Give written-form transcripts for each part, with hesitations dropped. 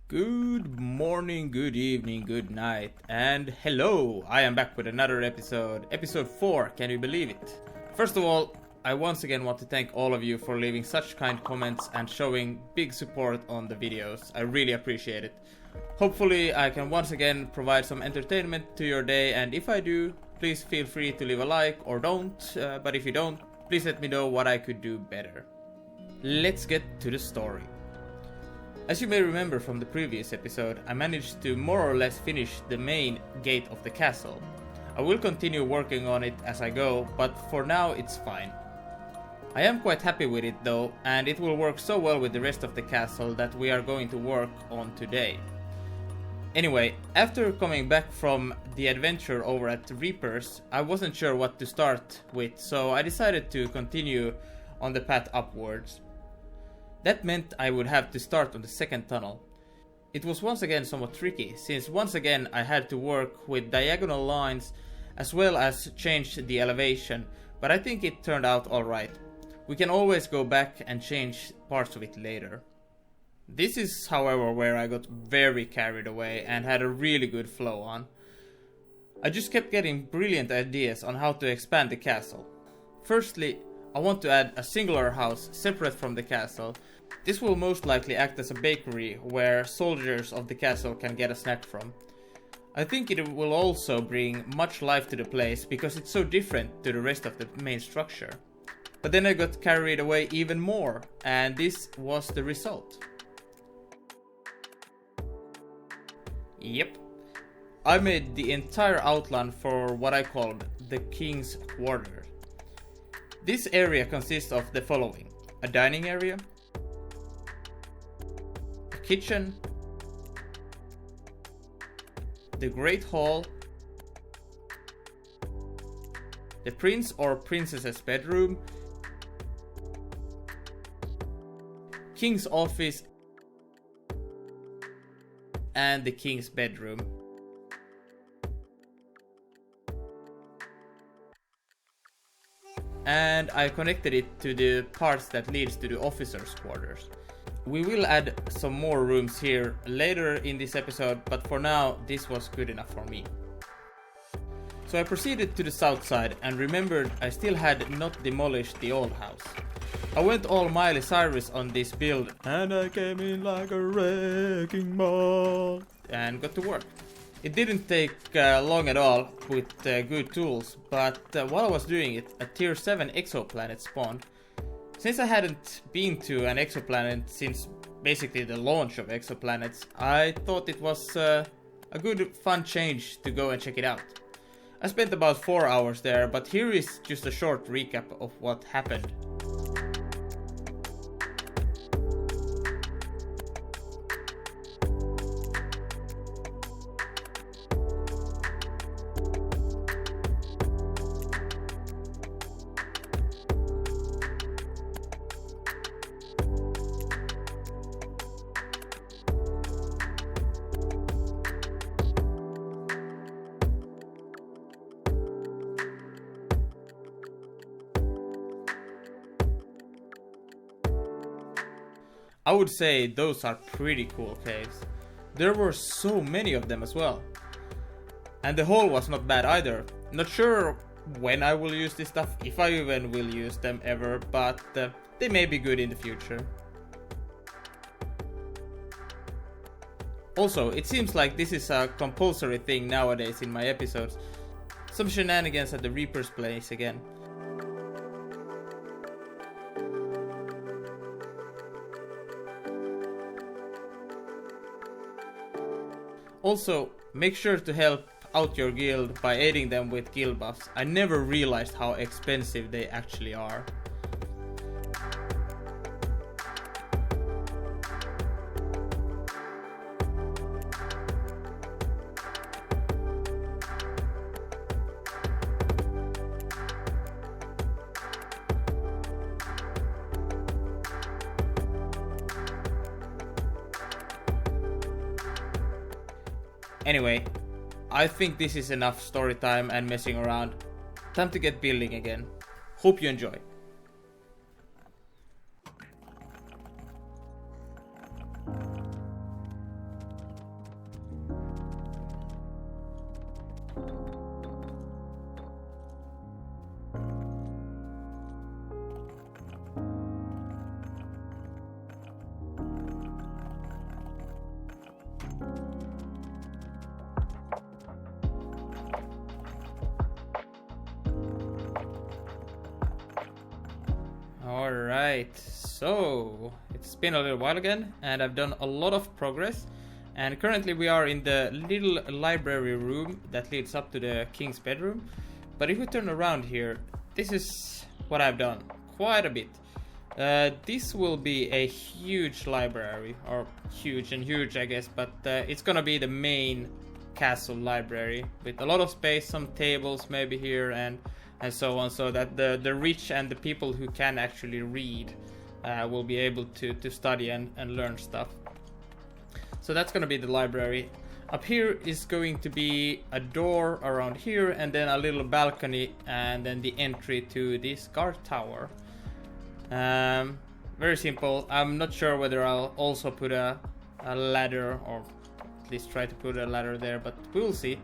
Good morning, good evening, good night, and hello! I am back with another episode, episode 4, can you believe it? First of all, I once again want to thank all of you for leaving such kind comments and showing big support on the videos. I really appreciate it. Hopefully I can once again provide some entertainment to your day, and if I do, please feel free to leave a like or don't, but if you don't, please let me know what I could do better. Let's get to the story. As you may remember from the previous episode, I managed to more or less finish the main gate of the castle. I will continue working on it as I go, but for now it's fine. I am quite happy with it though, and it will work so well with the rest of the castle that we are going to work on today. Anyway, after coming back from the adventure over at Reapers, I wasn't sure what to start with, so I decided to continue on the path upwards. That meant I would have to start on the second tunnel. It was once again somewhat tricky, since once again I had to work with diagonal lines as well as change the elevation, but I think it turned out alright. We can always go back and change parts of it later. This is however where I got very carried away and had a really good flow on. I just kept getting brilliant ideas on how to expand the castle. Firstly, I want to add a singular house separate from the castle. This will most likely act as a bakery where soldiers of the castle can get a snack from. I think it will also bring much life to the place because it's so different to the rest of the main structure. But then I got carried away even more, and this was the result. Yep. I made the entire outline for what I called the King's Quarter. This area consists of the following: a dining area, a kitchen, the Great Hall, the Prince or Princess's bedroom, King's office, and the King's bedroom. And I connected it to the parts that leads to the officers' quarters. We will add some more rooms here later in this episode, but for now this was good enough for me. So I proceeded to the south side and remembered I still had not demolished the old house. I went all Miley Cyrus on this build, and I came in like a wrecking ball, and got to work. It didn't take long at all with good tools, but while I was doing it, a tier 7 exoplanet spawned. Since I hadn't been to an exoplanet since basically the launch of exoplanets, I thought it was a good fun change to go and check it out. I spent about 4 hours there, but here is just a short recap of what happened. I would say those are pretty cool caves. There were so many of them as well. And the hole was not bad either. Not sure when I will use this stuff, if I even will use them ever, but they may be good in the future. Also, it seems like this is a compulsory thing nowadays in my episodes. Some shenanigans at the Reaper's place again. Also, make sure to help out your guild by aiding them with guild buffs. I never realized how expensive they actually are. Anyway, I think this is enough story time and messing around. Time to get building again. Hope you enjoy. Alright, so it's been a little while again, and I've done a lot of progress. And currently we are in the little library room that leads up to the king's bedroom. But if we turn around here, this is what I've done. Quite a bit. This will be a huge library, or huge and huge I guess, but it's gonna be the main castle library with a lot of space, some tables maybe here and so on, so that the rich and the people who can actually read will be able to study and learn stuff. So that's gonna be the library. Up here is going to be a door around here, and then a little balcony, and then the entry to this guard tower. Very simple. I'm not sure whether I'll also put a ladder, or at least try to put a ladder there, but we'll see.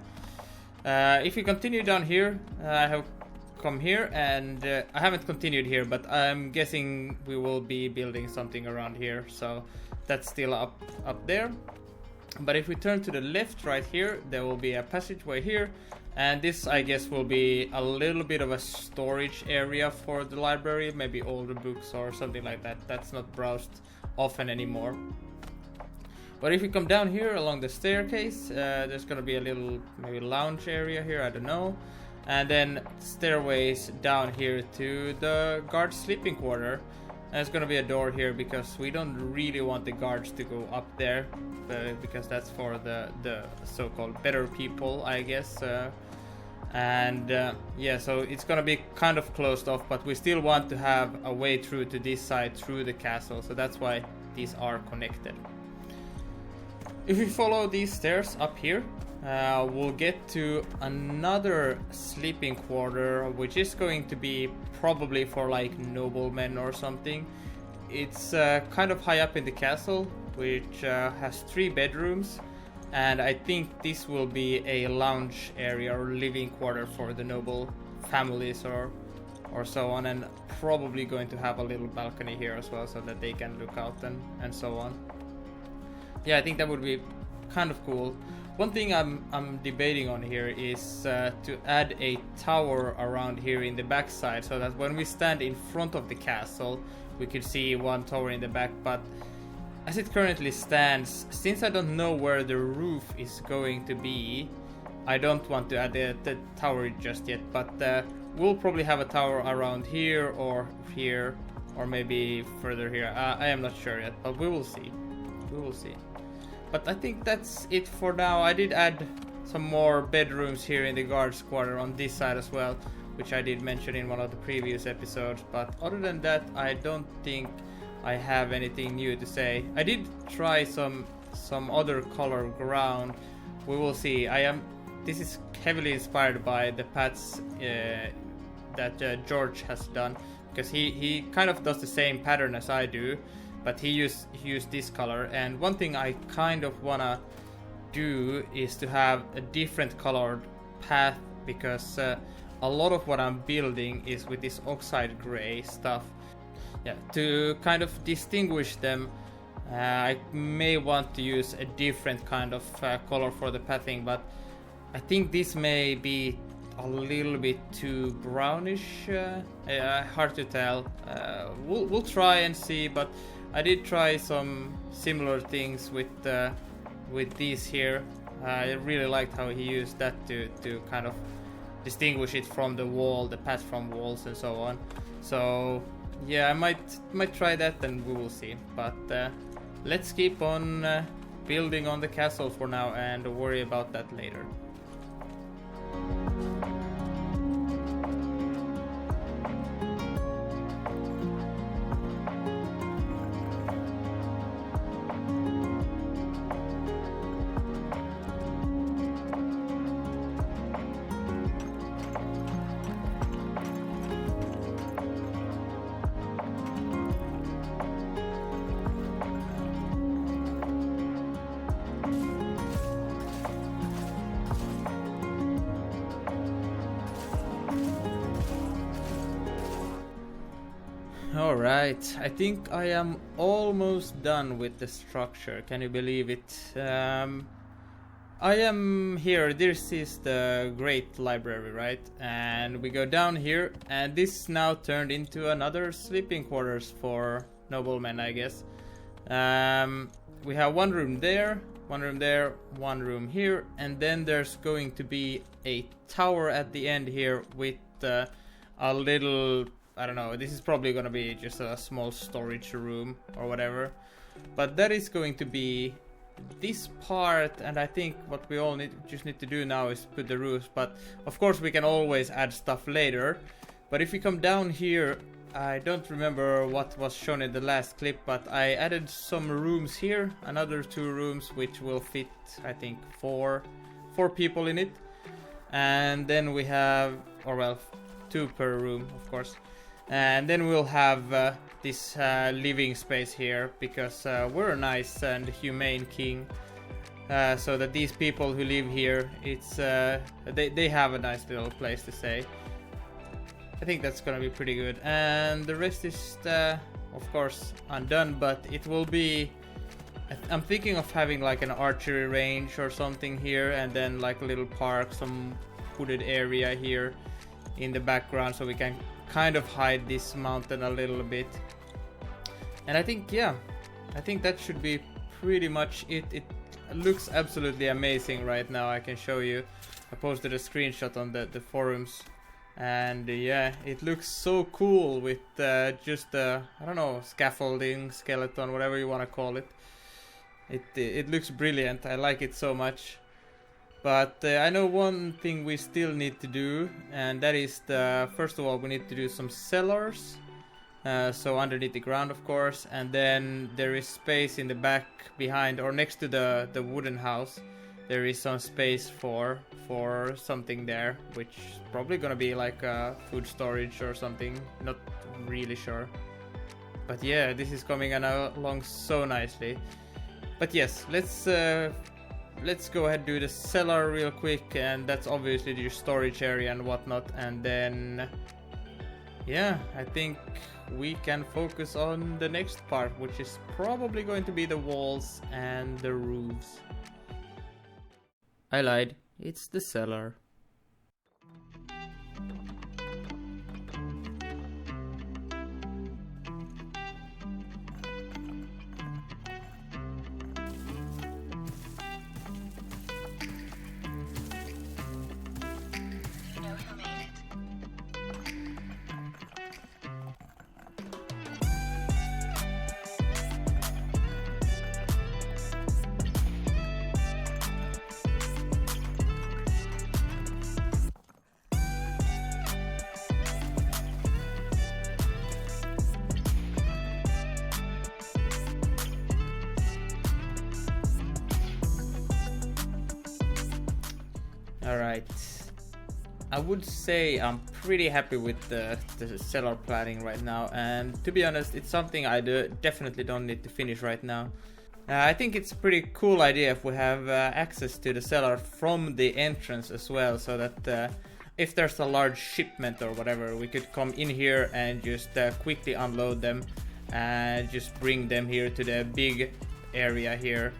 If we continue down here, I have come here, and I haven't continued here, but I'm guessing we will be building something around here, so that's still up there. But if we turn to the left right here, there will be a passageway here, and this I guess will be a little bit of a storage area for the library, maybe older books or something like that. That's not browsed often anymore. But if we come down here along the staircase, there's gonna be a little maybe lounge area here, I don't know. And then stairways down here to the guard sleeping quarter. And there's gonna be a door here because we don't really want the guards to go up there, because that's for the so-called better people, I guess. Yeah, so it's gonna be kind of closed off, but we still want to have a way through to this side through the castle, so that's why these are connected. If we follow these stairs up here, we'll get to another sleeping quarter, which is going to be probably for like noblemen or something. It's kind of high up in the castle, which has 3 bedrooms, and I think this will be a lounge area or living quarter for the noble families or so on, and probably going to have a little balcony here as well so that they can look out and so on. Yeah, I think that would be kind of cool. One thing I'm debating on here is to add a tower around here in the backside, so that when we stand in front of the castle we could see one tower in the back. But as it currently stands, since I don't know where the roof is going to be, I don't want to add the tower just yet. But we'll probably have a tower around here or maybe further here. I am not sure yet, but we will see. We will see. But I think that's it for now. I did add some more bedrooms here in the guards quarter on this side as well, which I did mention in one of the previous episodes. But other than that, I don't think I have anything new to say. I did try some other color ground. We will see. This is heavily inspired by the paths that George has done, because he kind of does the same pattern as I do. But he used this color, and one thing I kind of wanna do is to have a different colored path, because a lot of what I'm building is with this oxide gray stuff. Yeah, to kind of distinguish them, I may want to use a different kind of color for the pathing, but I think this may be a little bit too brownish. Hard to tell. We'll try and see, but I did try some similar things with these here. I really liked how he used that to kind of distinguish it from the wall, the path from walls and so on. So yeah, I might try that, and we will see. But let's keep on building on the castle for now and worry about that later. Alright, I think I am almost done with the structure. Can you believe it? I am here. This is the great library, right? And we go down here, and this now turned into another sleeping quarters for noblemen, I guess. We have one room there, one room there, one room here, and then there's going to be a tower at the end here with a little, I don't know, this is probably gonna be just a small storage room or whatever. But that is going to be this part, and I think what we all just need to do now is put the roofs, but of course we can always add stuff later. But if we come down here, I don't remember what was shown in the last clip, but I added some rooms here, another 2 rooms which will fit, I think, four people in it. And then we have, or well, 2 per room, of course. And then we'll have this living space here, because we're a nice and humane king, so that these people who live here, it's they have a nice little place to stay. I think that's gonna be pretty good. And the rest is of course undone, but it will be, I'm thinking of having like an archery range or something here, and then like a little park, some wooded area here in the background, so we can kind of hide this mountain a little bit. And I think, yeah, I think that should be pretty much it. It looks absolutely amazing right now. I can show you. I posted a screenshot on the forums, and yeah, it looks so cool with just I don't know, scaffolding, skeleton, whatever you want to call it. It looks brilliant. I like it so much. But I know one thing we still need to do, and that is first of all, we need to do some cellars. So underneath the ground, of course, and then there is space in the back behind, or next to the wooden house. There is some space for something there, which is probably gonna be like food storage or something. Not really sure. But yeah, this is coming along so nicely. But yes, let's go ahead and do the cellar real quick, and that's obviously your storage area and whatnot. And then, yeah, I think we can focus on the next part, which is probably going to be the walls and the roofs. I lied, it's the cellar. Alright, I would say I'm pretty happy with the cellar planning right now, and to be honest, it's something I definitely don't need to finish right now. I think it's a pretty cool idea if we have access to the cellar from the entrance as well, so that if there's a large shipment or whatever, we could come in here and just quickly unload them and just bring them here to the big area here,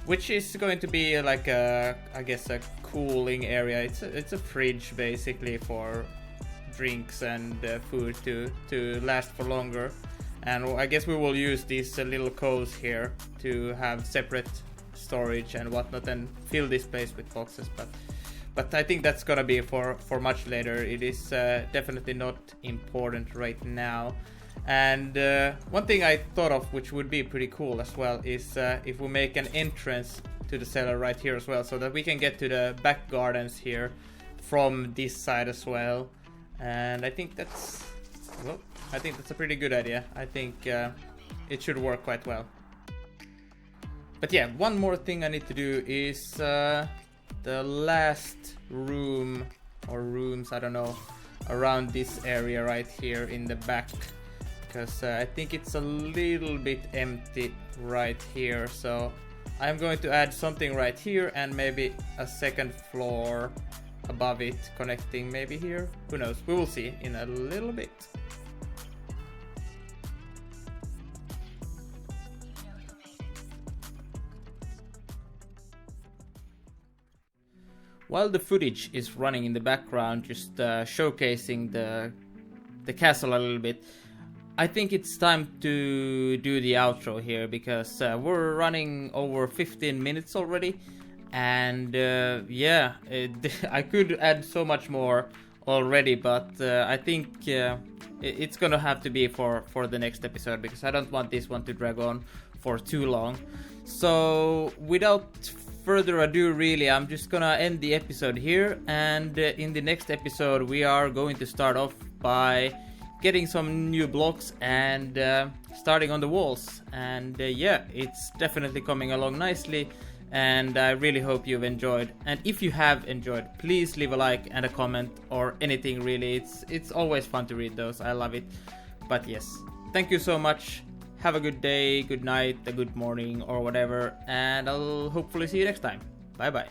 which is going to be like I guess a cooling area. It's a fridge basically for drinks and food to last for longer. And I guess we will use these little coves here to have separate storage and whatnot, and fill this place with boxes. But I think that's gonna be for much later. It is definitely not important right now. And one thing I thought of, which would be pretty cool as well, is if we make an entrance to the cellar right here as well, so that we can get to the back gardens here from this side as well. And I think that's, well, I think that's a pretty good idea. I think it should work quite well. But yeah, one more thing I need to do is the last room or rooms, I don't know, around this area right here in the back, because I think it's a little bit empty right here. So I'm going to add something right here, and maybe a second floor above it connecting maybe here. Who knows? We will see in a little bit. while the footage is running in the background, just showcasing the castle a little bit, I think it's time to do the outro here, because we're running over 15 minutes already, and I could add so much more already, but I think it's gonna have to be for the next episode, because I don't want this one to drag on for too long. So without further ado, really, I'm just gonna end the episode here, and in the next episode we are going to start off by getting some new blocks and starting on the walls, and it's definitely coming along nicely, and I really hope you've enjoyed. And if you have enjoyed, please leave a like and a comment or anything, really. It's always fun to read those. I love it. But yes, thank you so much. Have a good day, good night, a good morning, or whatever, and I'll hopefully see you next time. Bye bye.